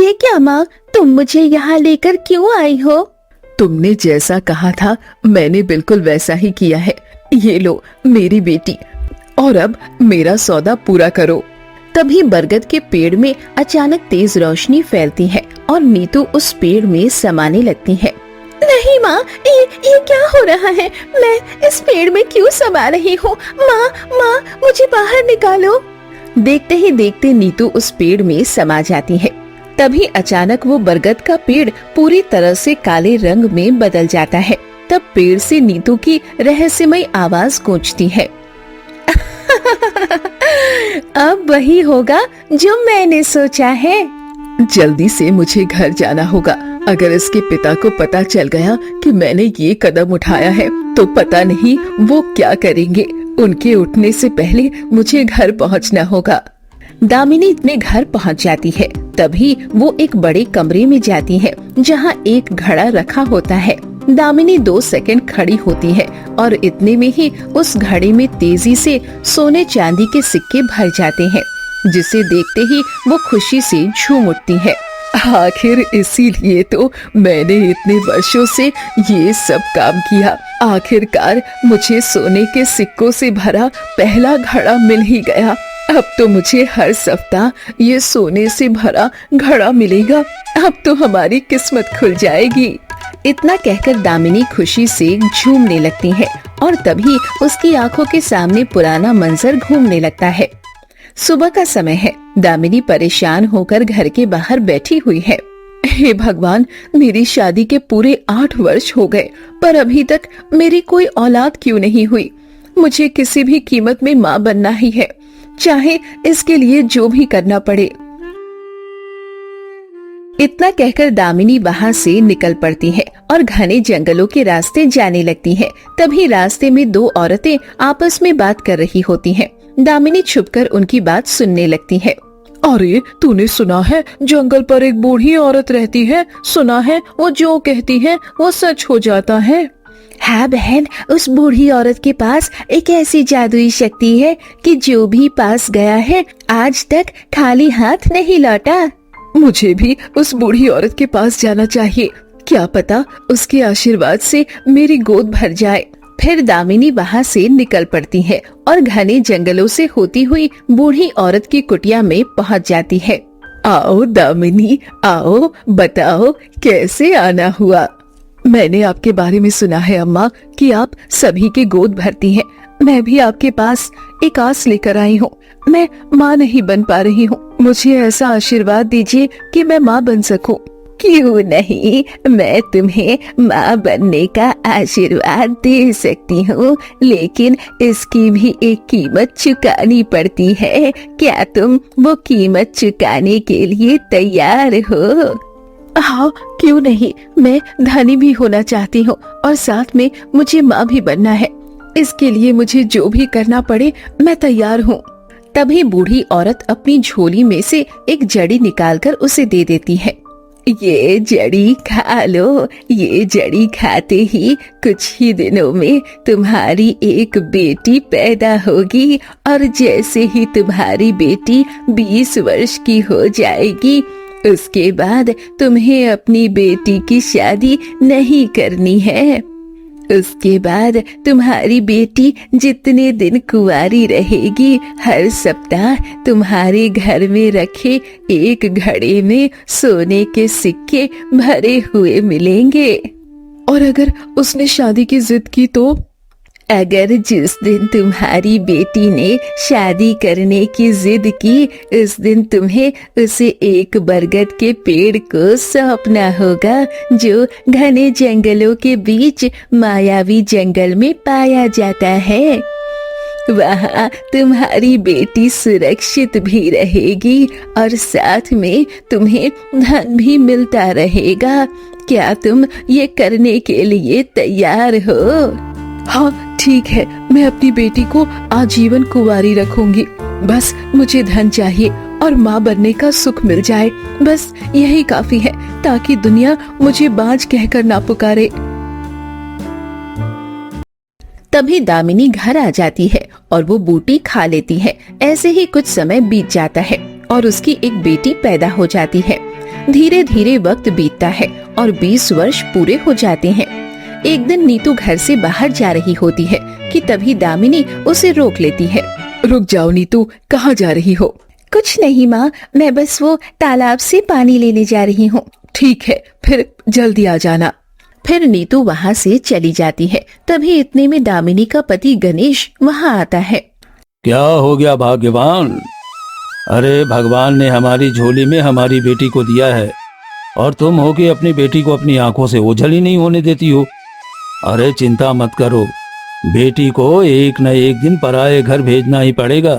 ये क्या माँ, तुम मुझे यहाँ लेकर क्यों आई हो? तुमने जैसा कहा था मैंने बिल्कुल वैसा ही किया है। ये लो मेरी बेटी, और अब मेरा सौदा पूरा करो। तभी बरगद के पेड़ में अचानक तेज रोशनी फैलती है और नीतू उस पेड़ में समाने लगती है। नहीं माँ, ये क्या हो रहा है? मैं इस पेड़ में क्यों समा रही हूँ? माँ माँ, मुझे बाहर निकालो। देखते ही देखते नीतू उस पेड़ में समा जाती है। तभी अचानक वो बरगद का पेड़ पूरी तरह से काले रंग में बदल जाता है। तब पेड़ से नीतू की रहस्यमय आवाज गूंजती है। अब वही होगा जो मैंने सोचा है। जल्दी से मुझे घर जाना होगा। अगर इसके पिता को पता चल गया कि मैंने ये कदम उठाया है तो पता नहीं वो क्या करेंगे। उनके उठने से पहले मुझे घर पहुंचना होगा। दामिनी अपने घर पहुंच जाती है। तभी वो एक बड़े कमरे में जाती है जहां एक घड़ा रखा होता है। दामिनी 2 सेकंड खड़ी होती है और इतने में ही उस घड़े में तेजी से सोने चांदी के सिक्के भर जाते हैं, जिसे देखते ही वो खुशी से झूम उठती है। आखिर इसीलिए तो मैंने इतने वर्षों से ये सब काम किया। आखिरकार मुझे सोने के सिक्कों से भरा पहला घड़ा मिल ही गया। अब तो मुझे हर सप्ताह ये सोने से भरा घड़ा मिलेगा। अब तो हमारी किस्मत खुल जाएगी। इतना कहकर दामिनी खुशी से झूमने लगती है और तभी उसकी आंखों के सामने पुराना मंजर घूमने लगता है। सुबह का समय है। दामिनी परेशान होकर घर के बाहर बैठी हुई है। हे भगवान, मेरी शादी के पूरे 8 वर्ष हो गए पर अभी तक मेरी कोई औलाद क्यों नहीं हुई? मुझे किसी भी कीमत में माँ बनना ही है, चाहे इसके लिए जो भी करना पड़े। इतना कहकर दामिनी वहाँ से निकल पड़ती है और घने जंगलों के रास्ते जाने लगती है। तभी रास्ते में 2 औरतें आपस में बात कर रही होती हैं। दामिनी छुपकर उनकी बात सुनने लगती है। अरे तूने सुना है जंगल पर एक बूढ़ी औरत रहती है? सुना है वो जो कहती है वो सच हो जाता है। हाँ बहन, उस बूढ़ी औरत के पास एक ऐसी जादुई शक्ति है कि जो भी पास गया है आज तक खाली हाथ नहीं लौटा। मुझे भी उस बूढ़ी औरत के पास जाना चाहिए। क्या पता उसके आशीर्वाद से मेरी गोद भर जाए। फिर दामिनी वहाँ से निकल पड़ती है और घने जंगलों से होती हुई बूढ़ी औरत की कुटिया में पहुँच जाती है। आओ दामिनी, आओ, बताओ कैसे आना हुआ? मैंने आपके बारे में सुना है अम्मा कि आप सभी के गोद भरती हैं। मैं भी आपके पास एक आस लेकर आई हूँ। मैं माँ नहीं बन पा रही हूँ। मुझे ऐसा आशीर्वाद दीजिए कि मैं माँ बन सकूँ। क्यों नहीं, मैं तुम्हें माँ बनने का आशीर्वाद दे सकती हूँ, लेकिन इसकी भी एक कीमत चुकानी पड़ती है। क्या तुम वो कीमत चुकाने के लिए तैयार हो? हाँ, क्यों नहीं। मैं धनी भी होना चाहती हूँ और साथ में मुझे माँ भी बनना है। इसके लिए मुझे जो भी करना पड़े मैं तैयार हूँ। तभी बूढ़ी औरत अपनी झोली में से एक जड़ी निकालकर उसे दे देती है। ये जड़ी खा लो। ये जड़ी खाते ही कुछ ही दिनों में तुम्हारी एक बेटी पैदा होगी और जैसे ही तुम्हारी बेटी 20 वर्ष की हो जाएगी उसके बाद तुम्हें अपनी बेटी की शादी नहीं करनी है। उसके बाद तुम्हारी बेटी जितने दिन कुंवारी रहेगी हर सप्ताह तुम्हारे घर में रखे एक घड़े में सोने के सिक्के भरे हुए मिलेंगे। और अगर उसने शादी की जिद की तो? अगर जिस दिन तुम्हारी बेटी ने शादी करने की जिद की उस दिन तुम्हें उसे एक बरगद के पेड़ को सौंपना होगा जो घने जंगलों के बीच मायावी जंगल में पाया जाता है। वहाँ तुम्हारी बेटी सुरक्षित भी रहेगी और साथ में तुम्हें धन भी मिलता रहेगा। क्या तुम ये करने के लिए तैयार हो? हाँ ठीक है, मैं अपनी बेटी को आजीवन कुंवारी रखूंगी। बस मुझे धन चाहिए और माँ बनने का सुख मिल जाए। बस यही काफी है ताकि दुनिया मुझे बाज कहकर ना पुकारे। तभी दामिनी घर आ जाती है और वो बूटी खा लेती है। ऐसे ही कुछ समय बीत जाता है और उसकी एक बेटी पैदा हो जाती है। धीरे धीरे वक्त बीतता है और 20 वर्ष पूरे हो जाते हैं। एक दिन नीतू घर से बाहर जा रही होती है कि तभी दामिनी उसे रोक लेती है। रुक जाओ नीतू, कहाँ जा रही हो? कुछ नहीं माँ, मैं बस वो तालाब से पानी लेने जा रही हूँ। ठीक है, फिर जल्दी आ जाना। फिर नीतू वहाँ से चली जाती है। तभी इतने में दामिनी का पति गणेश वहाँ आता है। क्या हो गया भाग्यवान? अरे भगवान ने हमारी झोली में हमारी बेटी को दिया है और तुम हो कि अपनी बेटी को अपनी आंखों से ओझल ही नहीं होने देती हो। अरे चिंता मत करो, बेटी को एक न एक दिन पराये घर भेजना ही पड़ेगा,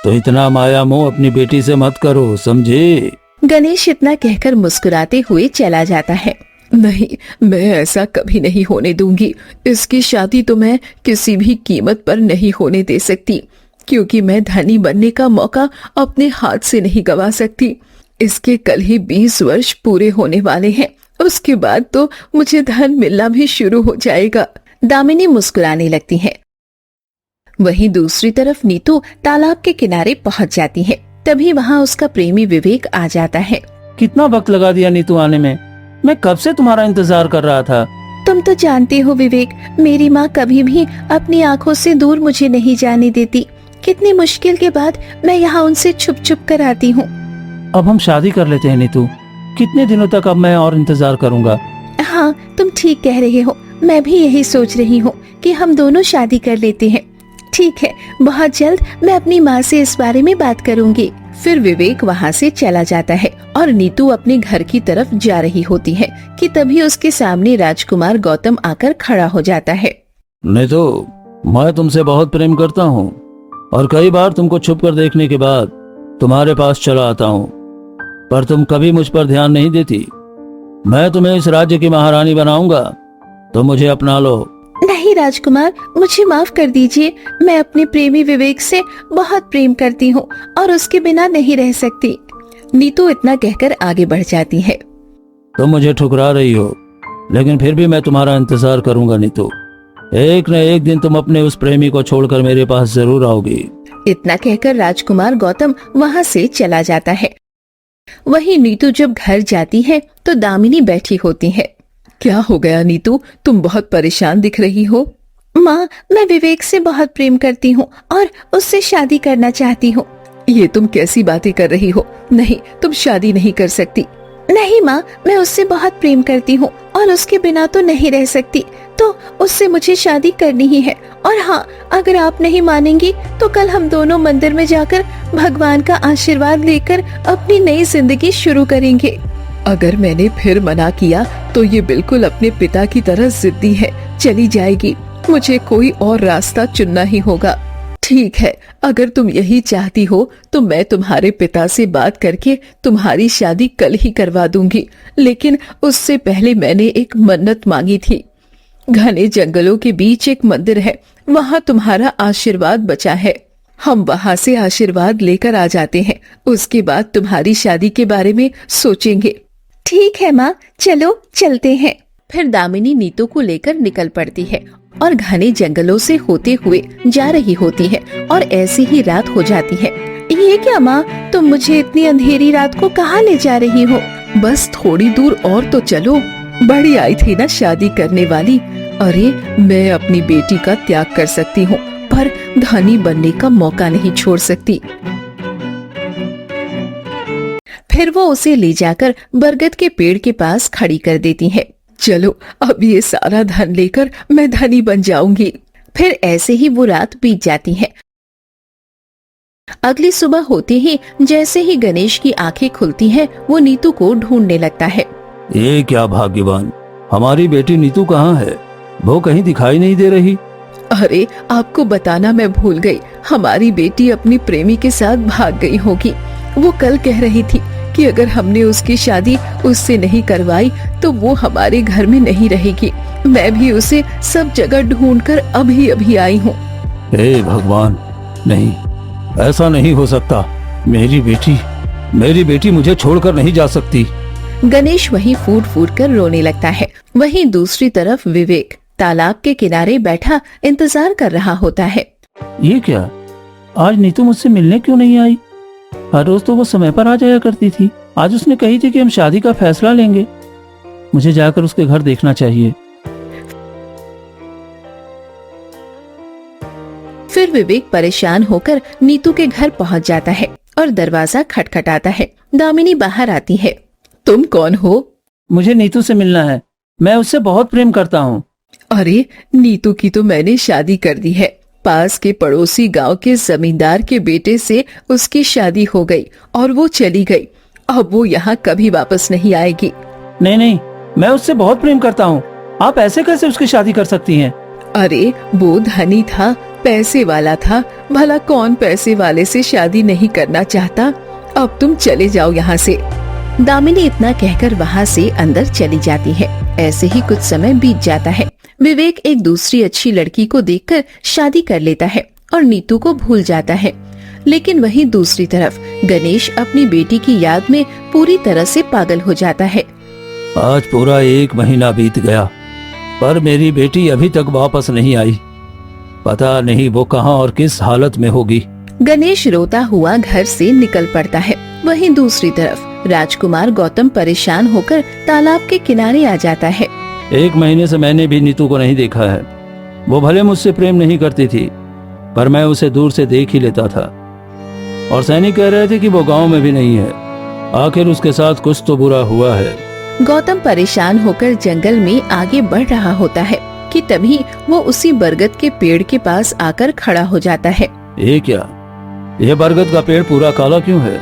तो इतना माया मोह अपनी बेटी से मत करो, समझे? गणेश इतना कहकर मुस्कुराते हुए चला जाता है। नहीं, मैं ऐसा कभी नहीं होने दूंगी। इसकी शादी तो मैं किसी भी कीमत पर नहीं होने दे सकती, क्योंकि मैं धनी बनने का मौका अपने हाथ से नहीं गवा सकती। इसके कल ही 20 वर्ष पूरे होने वाले हैं, उसके बाद तो मुझे धन मिलना भी शुरू हो जाएगा। दामिनी मुस्कुराने लगती है। वहीं दूसरी तरफ नीतू तालाब के किनारे पहुंच जाती है। तभी वहां उसका प्रेमी विवेक आ जाता है। कितना वक्त लगा दिया नीतू आने में? मैं कब से तुम्हारा इंतजार कर रहा था। तुम तो जानते हो विवेक, मेरी माँ कभी भी अपनी आंखों से दूर मुझे नहीं जाने देती। कितनी मुश्किल के बाद मैं यहाँ उनसे छुप छुप कर आती हूँ। अब हम शादी कर लेते हैं नीतू। कितने दिनों तक अब मैं और इंतजार करूँगा? हाँ, तुम ठीक कह रहे हो। मैं भी यही सोच रही हूँ कि हम दोनों शादी कर लेते हैं। ठीक है, बहुत जल्द मैं अपनी माँ से इस बारे में बात करूँगी। फिर विवेक वहाँ से चला जाता है और नीतू अपने घर की तरफ जा रही होती है कि तभी उसके सामने राजकुमार गौतम आकर खड़ा हो जाता है। नीतू, मैं तुमसे बहुत प्रेम करता हूँ और कई बार तुमको छुप कर देखने के बाद तुम्हारे पास चला आता हूँ, पर तुम कभी मुझ पर ध्यान नहीं देती। मैं तुम्हें इस राज्य की महारानी बनाऊंगा, तो मुझे अपना लो। नहीं राजकुमार, मुझे माफ कर दीजिए। मैं अपने प्रेमी विवेक से बहुत प्रेम करती हूँ और उसके बिना नहीं रह सकती। नीतू इतना कहकर आगे बढ़ जाती है। तुम मुझे ठुकरा रही हो, लेकिन फिर भी मैं तुम्हारा इंतजार करूंगा नीतू। एक न एक दिन तुम अपने उस प्रेमी को छोड़कर मेरे पास जरूर आओगी। इतना कहकर राजकुमार गौतम वहाँ से चला जाता है। वहीं नीतू जब घर जाती है तो दामिनी बैठी होती है। क्या हो गया नीतू, तुम बहुत परेशान दिख रही हो। माँ, मैं विवेक से बहुत प्रेम करती हूँ और उससे शादी करना चाहती हूँ। ये तुम कैसी बातें कर रही हो? नहीं, तुम शादी नहीं कर सकती। नहीं माँ, मैं उससे बहुत प्रेम करती हूँ और उसके बिना तो नहीं रह सकती, तो उससे मुझे शादी करनी ही है। और हाँ, अगर आप नहीं मानेंगी तो कल हम दोनों मंदिर में जाकर भगवान का आशीर्वाद लेकर अपनी नई जिंदगी शुरू करेंगे। अगर मैंने फिर मना किया तो ये बिल्कुल अपने पिता की तरह जिद्दी है, चली जाएगी। मुझे कोई और रास्ता चुनना ही होगा। ठीक है, अगर तुम यही चाहती हो तो मैं तुम्हारे पिता से बात करके तुम्हारी शादी कल ही करवा दूंगी, लेकिन उससे पहले मैंने एक मन्नत मांगी थी। घने जंगलों के बीच एक मंदिर है, वहाँ तुम्हारा आशीर्वाद बचा है। हम वहाँ से आशीर्वाद लेकर आ जाते हैं, उसके बाद तुम्हारी शादी के बारे में सोचेंगे। ठीक है माँ, चलो चलते हैं। फिर दामिनी नीतू को लेकर निकल पड़ती है और घने जंगलों से होते हुए जा रही होती है और ऐसी ही रात हो जाती है। ये क्या माँ, तुम मुझे इतनी अंधेरी रात को कहाँ ले जा रही हो? बस थोड़ी दूर और तो चलो। बड़ी आई थी ना शादी करने वाली। अरे, मैं अपनी बेटी का त्याग कर सकती हूँ, पर धनी बनने का मौका नहीं छोड़ सकती। फिर वो उसे ले जाकर बरगद के पेड़ के पास खड़ी कर देती है। चलो, अब ये सारा धन लेकर मैं धनी बन जाऊंगी। फिर ऐसे ही वो रात बीत जाती है। अगली सुबह होते ही जैसे ही गणेश की आंखें खुलती हैं, वो नीतू को ढूंढने लगता है। ये क्या भाग्यवान, हमारी बेटी नीतू कहाँ है? वो कहीं दिखाई नहीं दे रही। अरे, आपको बताना मैं भूल गई, हमारी बेटी अपनी प्रेमी के साथ भाग गई होगी। वो कल कह रही थी कि अगर हमने उसकी शादी उससे नहीं करवाई तो वो हमारे घर में नहीं रहेगी। मैं भी उसे सब जगह ढूंढकर अभी अभी आई हूँ। हे भगवान, नहीं, ऐसा नहीं हो सकता। मेरी बेटी मुझे छोड़कर नहीं जा सकती। गणेश वहीं फूट फूट कर रोने लगता है। वहीं दूसरी तरफ विवेक तालाब के किनारे बैठा इंतजार कर रहा होता है। ये क्या, आज नीतू मुझसे मिलने क्यों नहीं आई? हर रोज तो वो समय पर आ जाया करती थी। आज उसने कही थी कि हम शादी का फैसला लेंगे। मुझे जाकर उसके घर देखना चाहिए। फिर विवेक परेशान होकर नीतू के घर पहुंच जाता है और दरवाजा खटखटाता है। दामिनी बाहर आती है। तुम कौन हो? मुझे नीतू से मिलना है। मैं उससे बहुत प्रेम करता हूँ। अरे, नीतू की तो मैंने शादी कर दी है। पास के पड़ोसी गांव के जमींदार के बेटे से उसकी शादी हो गई और वो चली गई। अब वो यहाँ कभी वापस नहीं आएगी। नहीं नहीं, मैं उससे बहुत प्रेम करता हूँ। आप ऐसे कैसे उसकी शादी कर सकती हैं? अरे, वो धनी था, पैसे वाला था। भला कौन पैसे वाले से शादी नहीं करना चाहता? अब तुम चले जाओ यहाँ से। दामिनी इतना कहकर वहाँ से अंदर चली जाती है। ऐसे ही कुछ समय बीत जाता है। विवेक एक दूसरी अच्छी लड़की को देखकर शादी कर लेता है और नीतू को भूल जाता है। लेकिन वहीं दूसरी तरफ गणेश अपनी बेटी की याद में पूरी तरह से पागल हो जाता है। आज पूरा 1 महीना बीत गया, पर मेरी बेटी अभी तक वापस नहीं आई। पता नहीं वो कहाँ और किस हालत में होगी। गणेश रोता हुआ घर से निकल पड़ता है। वहीं दूसरी तरफ राजकुमार गौतम परेशान होकर तालाब के किनारे आ जाता है। 1 महीने से मैंने भी नीतू को नहीं देखा है। वो भले मुझसे प्रेम नहीं करती थी, पर मैं उसे दूर से देख ही लेता था। और सैनिक कह रहे थे कि वो गांव में भी नहीं है। आखिर उसके साथ कुछ तो बुरा हुआ है। गौतम परेशान होकर जंगल में आगे बढ़ रहा होता है कि तभी वो उसी बरगद के पेड़ के पास आकर खड़ा हो जाता है। ये क्या? ये बरगद का पेड़ पूरा काला क्यों है?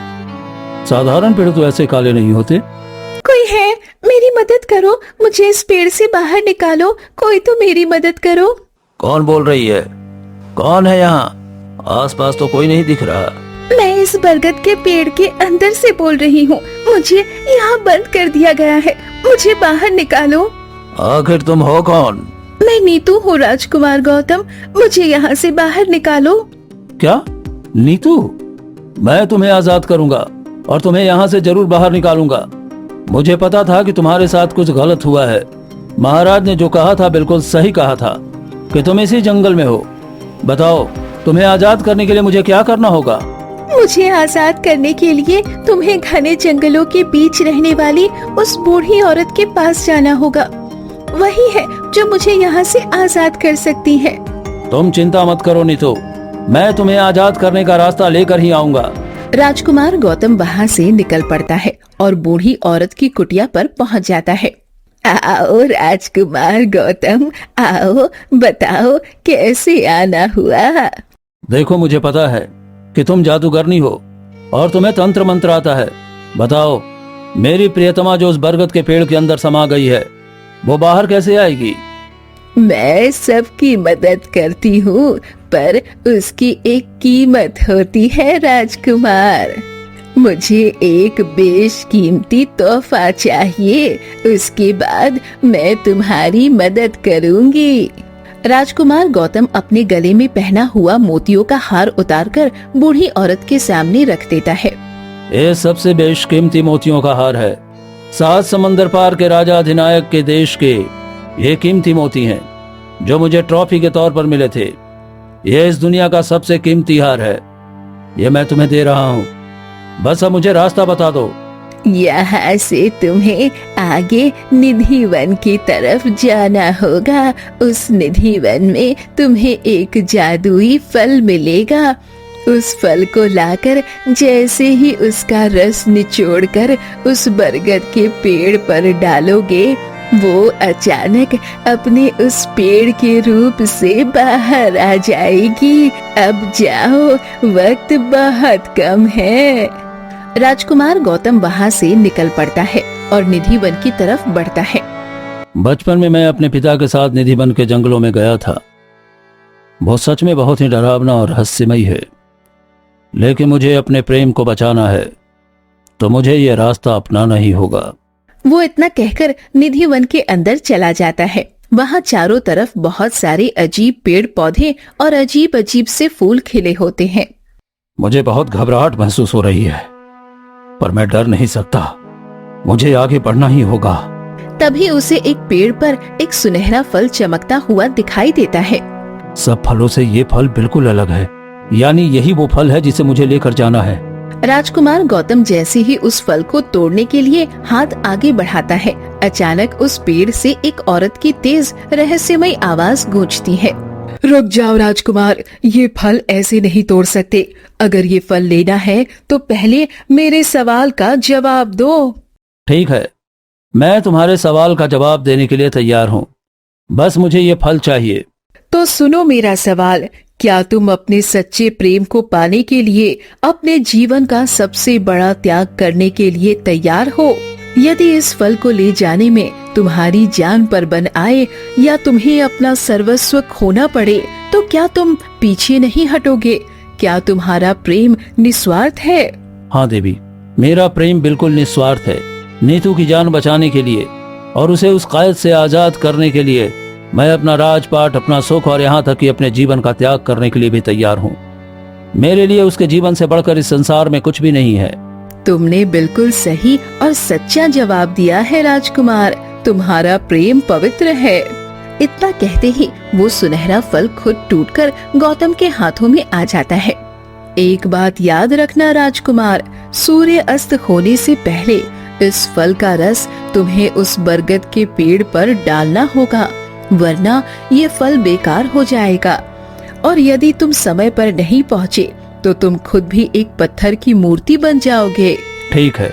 साधारण पेड़ तो ऐसे काले नहीं होते। कोई है? मेरी मदद करो, मुझे इस पेड़ से बाहर निकालो। कोई तो मेरी मदद करो। कौन बोल रही है? कौन है यहाँ? आसपास तो कोई नहीं दिख रहा। मैं इस बरगद के पेड़ के अंदर से बोल रही हूँ। मुझे यहाँ बंद कर दिया गया है। मुझे बाहर निकालो। आखिर तुम हो कौन? मैं नीतू हूँ राजकुमार गौतम। मुझे यहाँ से बाहर निकालो। क्या? नीतू? मैं तुम्हें आजाद करूंगा और तुम्हें यहाँ से जरूर बाहर निकालूंगा। मुझे पता था कि तुम्हारे साथ कुछ गलत हुआ है। महाराज ने जो कहा था बिल्कुल सही कहा था कि तुम इसी जंगल में हो। बताओ, तुम्हें आजाद करने के लिए मुझे क्या करना होगा? मुझे आजाद करने के लिए तुम्हें घने जंगलों के बीच रहने वाली उस बूढ़ी औरत के पास जाना होगा। वही है जो मुझे यहाँ से आजाद कर सकती है। तुम चिंता मत करो नीतू, मैं तुम्हें आजाद करने का रास्ता लेकर ही आऊंगा। राजकुमार गौतम वहाँ से निकल पड़ता है और बूढ़ी औरत की कुटिया पर पहुँच जाता है। आओ राजकुमार गौतम, आओ, बताओ कैसे आना हुआ। देखो, मुझे पता है कि तुम जादूगरनी हो और तुम्हें तंत्र मंत्र आता है। बताओ, मेरी प्रियतमा जो उस बरगद के पेड़ के अंदर समा गई है, वो बाहर कैसे आएगी? मैं सबकी मदद करती हूँ, पर उसकी एक कीमत होती है राजकुमार। मुझे एक बेशकीमती तोहफा चाहिए, उसके बाद मैं तुम्हारी मदद करूँगी। राजकुमार गौतम अपने गले में पहना हुआ मोतियों का हार उतारकर बूढ़ी औरत के सामने रख देता है। ये सबसे बेशकीमती मोतियों का हार है। 7 समंदर पार के राजा अधिनायक के देश के ये कीमती मोती हैं, जो मुझे ट्रॉफी के तौर पर मिले थे। ये इस दुनिया का सबसे कीमती हार है। ये मैं तुम्हें दे रहा हूँ। बस अब मुझे रास्ता बता दो। यहाँ से तुम्हें आगे निधि वन की तरफ जाना होगा। उस निधि वन में तुम्हें एक जादुई फल मिलेगा। उस फल को लाकर जैसे ही उसका रस निचोड़कर उस बरगद के पेड़ पर डालोगे, वो अचानक अपने उस पेड़ के रूप से बाहर आ जाएगी। अब जाओ, वक्त बहुत कम है। राजकुमार गौतम वहाँ से निकल पड़ता है और निधि वन की तरफ बढ़ता है। बचपन में मैं अपने पिता के साथ निधि वन के जंगलों में गया था। वो सच में बहुत ही डरावना और रहस्यमयी है। लेकिन मुझे अपने प्रेम को बचाना है, तो मुझे ये रास्ता अपनाना ही होगा। वो इतना कहकर निधि वन के अंदर चला जाता है। वहाँ चारों तरफ बहुत सारे अजीब पेड़ पौधे और अजीब अजीब से फूल खिले होते हैं। मुझे बहुत घबराहट महसूस हो रही है, पर मैं डर नहीं सकता। मुझे आगे बढ़ना ही होगा। तभी उसे एक पेड़ पर एक सुनहरा फल चमकता हुआ दिखाई देता है। सब फलों से ये फल बिल्कुल अलग है। यानी यही वो फल है जिसे मुझे लेकर जाना है। राजकुमार गौतम जैसे ही उस फल को तोड़ने के लिए हाथ आगे बढ़ाता है, अचानक उस पेड़ से एक औरत की तेज रहस्यमय आवाज गूंजती है। रुक जाओ राजकुमार, ये फल ऐसे नहीं तोड़ सकते। अगर ये फल लेना है तो पहले मेरे सवाल का जवाब दो। ठीक है, मैं तुम्हारे सवाल का जवाब देने के लिए तैयार हूँ, बस मुझे ये फल चाहिए। तो सुनो मेरा सवाल, क्या तुम अपने सच्चे प्रेम को पाने के लिए अपने जीवन का सबसे बड़ा त्याग करने के लिए तैयार हो? यदि इस फल को ले जाने में तुम्हारी जान पर बन आए या तुम्हें अपना सर्वस्व खोना पड़े, तो क्या तुम पीछे नहीं हटोगे? क्या तुम्हारा प्रेम निस्वार्थ है? हाँ देवी, मेरा प्रेम बिल्कुल निस्वार्थ है। नीतू की जान बचाने के लिए और उसे उस कैद से आजाद करने के लिए मैं अपना राजपाट, अपना सुख और यहाँ तक कि अपने जीवन का त्याग करने के लिए भी तैयार हूँ। मेरे लिए उसके जीवन से बढ़कर इस संसार में कुछ भी नहीं है। तुमने बिल्कुल सही और सच्चा जवाब दिया है राजकुमार, तुम्हारा प्रेम पवित्र है। इतना कहते ही वो सुनहरा फल खुद टूटकर गौतम के हाथों में आ जाता है। एक बात याद रखना राजकुमार, सूर्य अस्त होने से पहले इस फल का रस तुम्हें उस बरगद के पेड़ पर डालना होगा, वरना ये फल बेकार हो जाएगा। और यदि तुम समय पर नहीं पहुँचे तो तुम खुद भी एक पत्थर की मूर्ति बन जाओगे। ठीक है,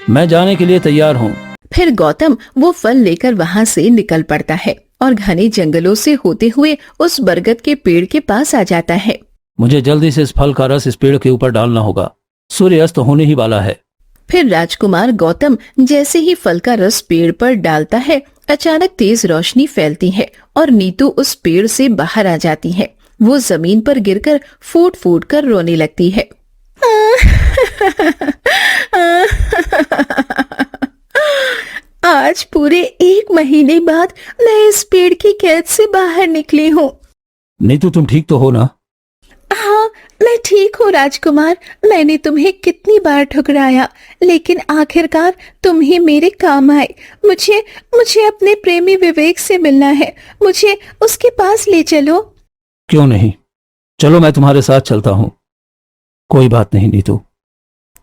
मैं जाने के लिए तैयार हूँ। फिर गौतम वो फल लेकर वहाँ से निकल पड़ता है और घने जंगलों से होते हुए उस बरगद के पेड़ के पास आ जाता है। मुझे जल्दी से इस फल का रस इस पेड़ के ऊपर डालना होगा, सूर्य अस्त होने ही वाला है। फिर राजकुमार गौतम जैसे ही फल का रस पेड़ पर डालता है, अचानक तेज रोशनी फैलती है और नीतू उस पेड़ से बाहर आ जाती है। वो जमीन पर गिरकर फूट फूट कर रोने लगती है। आज पूरे 1 महीने बाद मैं इस पेड़ की कैद से बाहर निकली हूँ। नीतू, तुम ठीक तो हो ना? हाँ, मैं ठीक हूँ राजकुमार। मैंने तुम्हें कितनी बार ठुकराया, लेकिन आखिरकार तुम ही मेरे काम आए। मुझे अपने प्रेमी विवेक से मिलना है, मुझे उसके पास ले चलो। क्यों नहीं, चलो मैं तुम्हारे साथ चलता हूँ। कोई बात नहीं नीतू,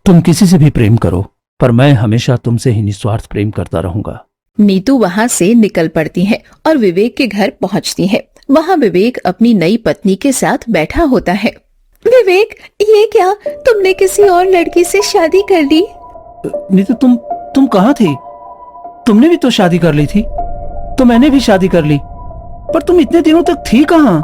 तुम किसी से भी प्रेम करो, पर मैं हमेशा तुमसे ही निस्वार्थ प्रेम करता रहूंगा। नीतू वहाँ से निकल पड़ती है और विवेक के घर पहुँचती है। वहाँ विवेक अपनी नई पत्नी के साथ बैठा होता है। विवेक, ये क्या, तुमने किसी और लड़की से शादी कर ली? नीतू, तुम कहाँ थी? तुमने भी तो शादी कर ली थी। तो मैंने भी शादी कर ली, पर तुम इतने दिनों तक थी कहाँ?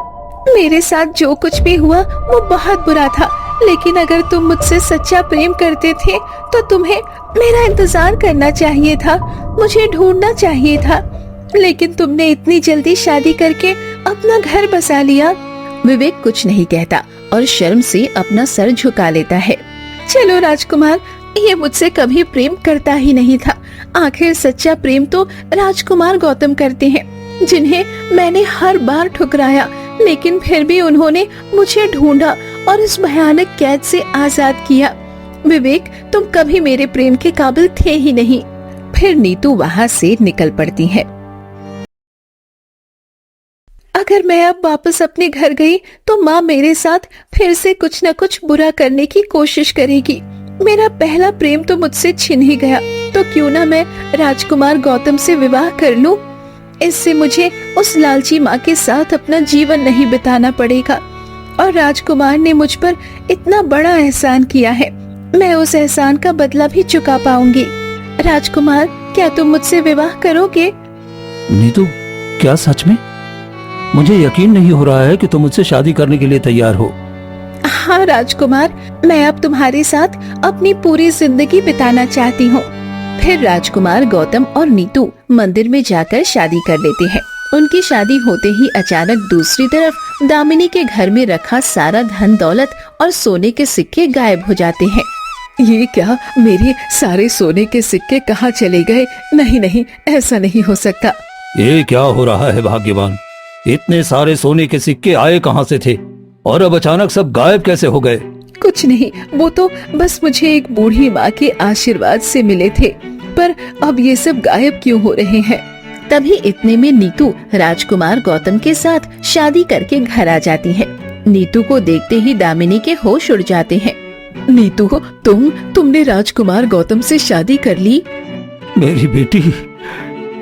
मेरे साथ जो कुछ भी हुआ वो बहुत बुरा था, लेकिन अगर तुम मुझसे सच्चा प्रेम करते थे तो तुम्हें मेरा इंतजार करना चाहिए था, मुझे ढूंढना चाहिए था। लेकिन तुमने इतनी जल्दी शादी करके अपना घर बसा लिया। विवेक कुछ नहीं कहता और शर्म से अपना सर झुका लेता है। चलो राजकुमार, ये मुझसे कभी प्रेम करता ही नहीं था। आखिर सच्चा प्रेम तो राजकुमार गौतम करते हैं, जिन्हें मैंने हर बार ठुकराया, लेकिन फिर भी उन्होंने मुझे ढूंढा और इस भयानक कैद से आजाद किया। विवेक, तुम कभी मेरे प्रेम के काबिल थे ही नहीं। फिर नीतू वहाँ से निकल पड़ती है। अगर मैं अब वापस अपने घर गई तो माँ मेरे साथ फिर से कुछ न कुछ बुरा करने की कोशिश करेगी। मेरा पहला प्रेम तो मुझसे छिन ही गया, तो क्यों ना मैं राजकुमार गौतम से विवाह कर लूं। इससे मुझे उस लालची माँ के साथ अपना जीवन नहीं बिताना पड़ेगा। और राजकुमार ने मुझ पर इतना बड़ा एहसान किया है, मैं उस एहसान का बदला भी चुका पाऊंगी। राजकुमार, क्या तुम मुझसे विवाह करोगे? नीतू, क्या सच में? मुझे यकीन नहीं हो रहा है कि तुम मुझसे शादी करने के लिए तैयार हो। हाँ राजकुमार, मैं अब तुम्हारे साथ अपनी पूरी जिंदगी बिताना चाहती हूँ। फिर राजकुमार गौतम और नीतू मंदिर में जाकर शादी कर लेते हैं। उनकी शादी होते ही अचानक दूसरी तरफ दामिनी के घर में रखा सारा धन दौलत और सोने के सिक्के गायब हो जाते हैं। ये क्या, मेरे सारे सोने के सिक्के कहाँ चले गए? नहीं नहीं, ऐसा नहीं हो सकता। ये क्या हो रहा है भाग्यवान? इतने सारे सोने के सिक्के आए कहाँ से थे और अब अचानक सब गायब कैसे हो गए? कुछ नहीं, वो तो बस मुझे एक बूढ़ी माँ के आशीर्वाद से मिले थे, पर अब ये सब गायब क्यों हो रहे हैं? तभी इतने में नीतू राजकुमार गौतम के साथ शादी करके घर आ जाती है। नीतू को देखते ही दामिनी के होश उड़ जाते हैं। नीतू, तुमने राजकुमार गौतम से शादी कर ली? मेरी बेटी,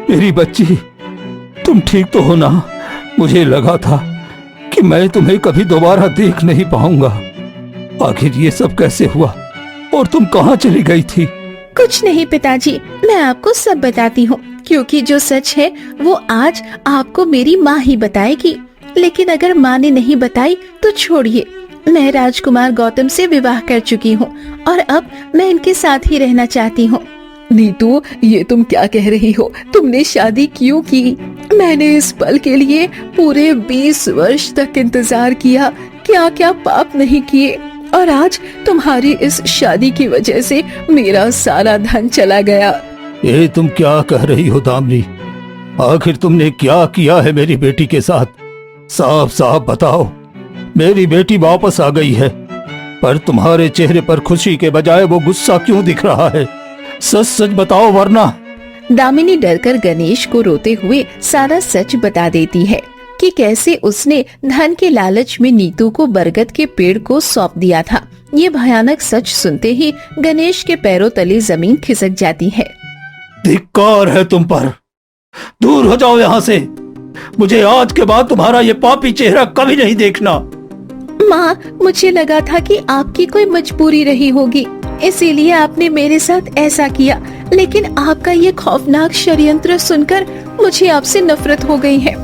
मेरी बच्ची, तुम ठीक तो हो ना? मुझे लगा था कि मैं तुम्हें कभी दोबारा देख नहीं पाऊंगा। आखिर ये सब कैसे हुआ और तुम कहाँ चली गई थी? कुछ नहीं पिताजी, मैं आपको सब बताती हूँ, क्योंकि जो सच है वो आज आपको मेरी माँ ही बताएगी। लेकिन अगर माँ ने नहीं बताई तो छोड़िए, मैं राजकुमार गौतम से विवाह कर चुकी हूँ और अब मैं इनके साथ ही रहना चाहती हूँ। नीतू, ये तुम क्या कह रही हो? तुमने शादी क्यों की? मैंने इस पल के लिए पूरे 20 वर्ष तक इंतजार किया, क्या क्या पाप नहीं किए, और आज तुम्हारी इस शादी की वजह से मेरा सारा धन चला गया। ये तुम क्या कह रही हो दामिनी? आखिर तुमने क्या किया है मेरी बेटी के साथ? साफ साफ बताओ। मेरी बेटी वापस आ गई है, पर तुम्हारे चेहरे पर खुशी के बजाय वो गुस्सा क्यों दिख रहा है? सच सच बताओ, वरना। दामिनी डरकर गणेश को रोते हुए सारा सच बता देती है कि कैसे उसने धन के लालच में नीतू को बरगद के पेड़ को सौंप दिया था। ये भयानक सच सुनते ही गणेश के पैरों तले जमीन खिसक जाती है। धिक्कार है तुम पर, दूर हो जाओ यहाँ से। मुझे आज के बाद तुम्हारा ये पापी चेहरा कभी नहीं देखना। माँ, मुझे लगा था कि आपकी कोई मजबूरी रही होगी, इसीलिए आपने मेरे साथ ऐसा किया, लेकिन आपका ये खौफनाक षड्यंत्र सुनकर मुझे आपसे नफरत हो गई है।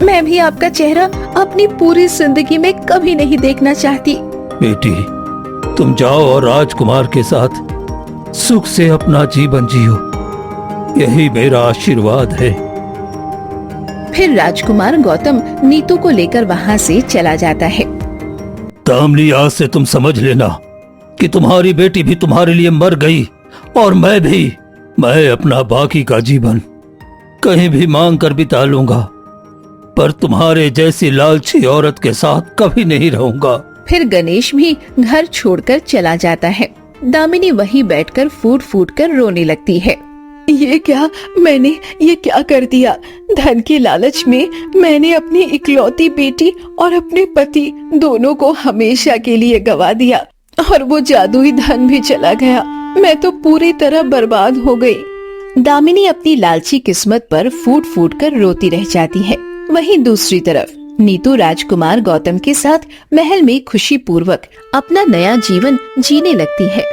मैं भी आपका चेहरा अपनी पूरी जिंदगी में कभी नहीं देखना चाहती। बेटी, तुम जाओ और राजकुमार के साथ सुख से अपना जीवन जियो, यही मेरा आशीर्वाद है। फिर राजकुमार गौतम नीतू को लेकर वहाँ से चला जाता है। दामिनी, आज से तुम समझ लेना कि तुम्हारी बेटी भी तुम्हारे लिए मर गई और मैं भी। मैं अपना बाकी का जीवन कहीं भी मांग कर बिता लूंगा, पर तुम्हारे जैसी लालची औरत के साथ कभी नहीं रहूंगा। फिर गणेश भी घर छोड़कर चला जाता है। दामिनी वहीं बैठकर फूट फूट कर रोने लगती है। मैंने ये क्या कर दिया? धन के लालच में मैंने अपनी इकलौती बेटी और अपने पति दोनों को हमेशा के लिए गवा दिया, और वो जादुई धन भी चला गया। मैं तो पूरी तरह बर्बाद हो गई। दामिनी अपनी लालची किस्मत पर फूट फूट कर रोती रह जाती है। वहीं दूसरी तरफ नीतू राजकुमार गौतम के साथ महल में खुशी पूर्वक अपना नया जीवन जीने लगती है।